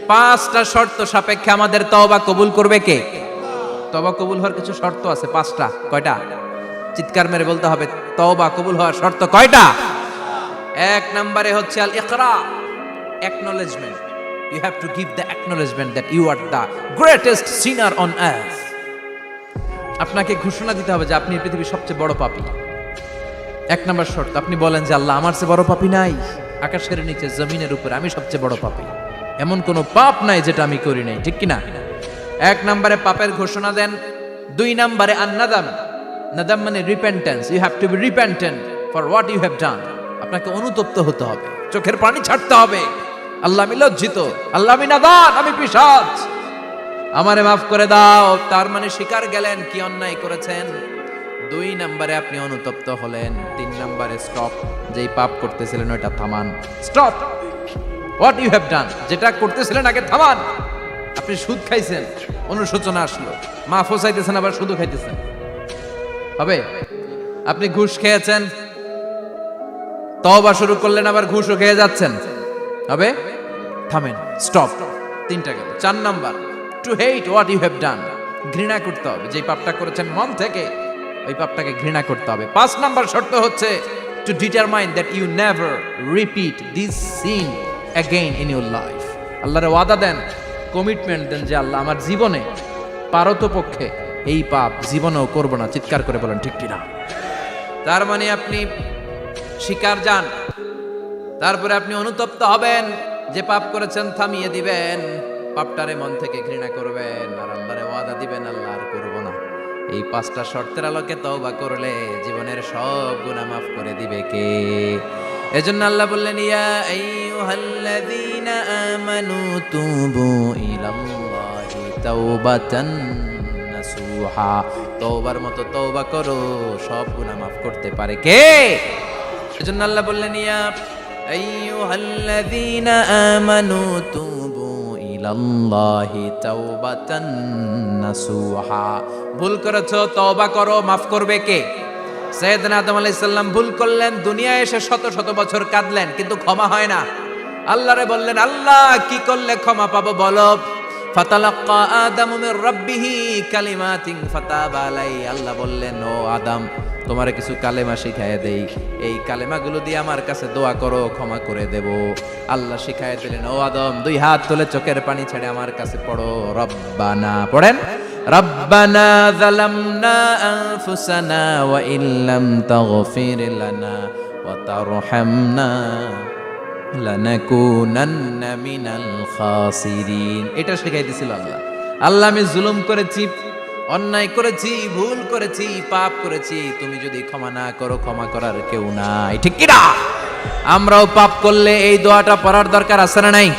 পাঁচটা শর্ত সাপেক্ষে আমাদের তওবা কবুল করবে কে? তওবা কবুল হওয়ার কিছু শর্ত আছে, পাঁচটা। কয়টা? চিৎকার মেরে বলতে হবে, তওবা কবুল হওয়ার শর্ত কয়টা? এক নম্বরে হচ্ছে আল ইকরা, acknowledgement. You have to give the acknowledgement that you are the greatest sinner on earth. আপনাকে ঘোষণা দিতে হবে যে আপনি পৃথিবীর সবচেয়ে বড় পাপী। এক নম্বর শর্ত, আপনি বলেন যে আল্লাহ, আমার চেয়ে বড় পাপী নাই, আকাশের নিচে জমিনের উপরে আমি সবচেয়ে বড় পাপী, এমন কোনো পাপ নাই যেটা আমি করি নাই, ঠিক কিনা? এক নম্বরে পাপের ঘোষণা দেন। দুই নম্বরে আন-নাদাম, নাদাম মানে repentance. You have to be repentant for what you have done. আপনাকে অনুতপ্ত হতে হবে, চোখের পানি ছাড়তে হবে। আল্লাহ, আমি লজ্জিত, আল্লাহ আমি নাদান, আমি পিশাচ, আমারে মাফ করে দাও। তার মানে স্বীকার গেলেন কি অন্যায় করেছেন। দুই নম্বরে আপনি অনুতপ্ত হলেন। তিন নম্বরে স্টপ, যেই পাপ করতেছিলেন ওটা থামান। Stop what you have done, যেটা করতেছিলেন আগে থামান। আপনি সুদ খাইছেন, অনুশোচনা আসলো, মাফও চাইতেছেন, আবার সুদও খাইতেছেন, হবে? আপনি ঘুষ খেয়েছেন, তওবা শুরু করলেন, আবার ঘুষও খেয়ে যাচ্ছেন, হবে? থামেন, স্টপ। তিনটা গেল। চার number, to hate what you have done, ঘৃণা করতে হবে। যেই পাপটা করেছেন মন থেকে, ওই পাপটাকে ঘৃণা করতে হবে। পাঁচ নাম্বার শর্ত হচ্ছে to determine that you never repeat this sin again in your life. আল্লাহর ওয়াদা দেন, কমিটমেন্ট দেন যে আল্লাহ, আমার জীবনে পারতপক্ষে এই পাপ জীবনেও করব না। চিৎকার করে বলেন ঠিক কিনা? তার মানে আপনি স্বীকার যান, তারপরে আপনি অনুতপ্ত হবেন, যে পাপ করেছেন থামিয়ে দিবেন, পাপটারে মন থেকে ঘৃণা করবেন, আর আল্লাহরে ওয়াদা দিবেন, আল্লাহ আর করব না। এই পাঁচটা শর্তের আলোকে তওবা করলে জীবনের সব গুনাহ মাফ করে দিবে কে? এজন্য আল্লাহ বললেন, ইয়া আইয়ুহাল্লাযীনা আমানু তুবু ইলাল্লাহি তাওবাতান নাসুহা। তওবার মতো তওবা করো, সব গুনাহ মাফ করতে পারে কে? এজন্য আল্লাহ বললেন, ইয়া আইয়ুহাল্লাযীনা আমানু তুবু ইলাল্লাহি তাওবাতান নাসুহা। ভুল করেছো, তওবা করো, মাফ করবে কে? সাইয়েদনা আদম আলাইহিস সালাম ভুল করলেন, দুনিয়ায় এসে শত শত বছর কাঁদলেন, কিন্তু ক্ষমা হয় না। আল্লাহরে বললেন, আল্লাহ কি করলে ক্ষমা পাবো বলো? ফাতালাক্কা আদামু মির রাব্বিহি কালিমাতিন ফাতাবা আলাইহি। আল্লাহ বললেন, ও আদম, তোমারে কিছু কালেমা শিখাইয়া দেই, এই কালেমাগুলো দিয়ে আমার কাছে দোয়া করো, ক্ষমা করে দেব। আল্লাহ শিখাইয়া দিলেন, ও আদম, দুই হাত তুলে চোখের পানি ছেড়ে আমার কাছে পড়ো, রব্বানা, পড়েন, রব্বানা যালামনা আনফুসানা ওয়া ইল্লাম তাগফির লানা ওয়া তারহামনা লানাকুনান্না মিনাল খাসিরিন। এটা শিখাই দিছিল আল্লাহ। আল্লাহ, আমি জুলুম করেছি, অন্যায় করেছি, ভুল করেছি, পাপ করেছি, তুমি যদি ক্ষমা না করো, ক্ষমা করার কেউ নাই, ঠিক কি না? আমরাও পাপ করলে এই দোয়াটা পড়ার দরকার আছে না নাই?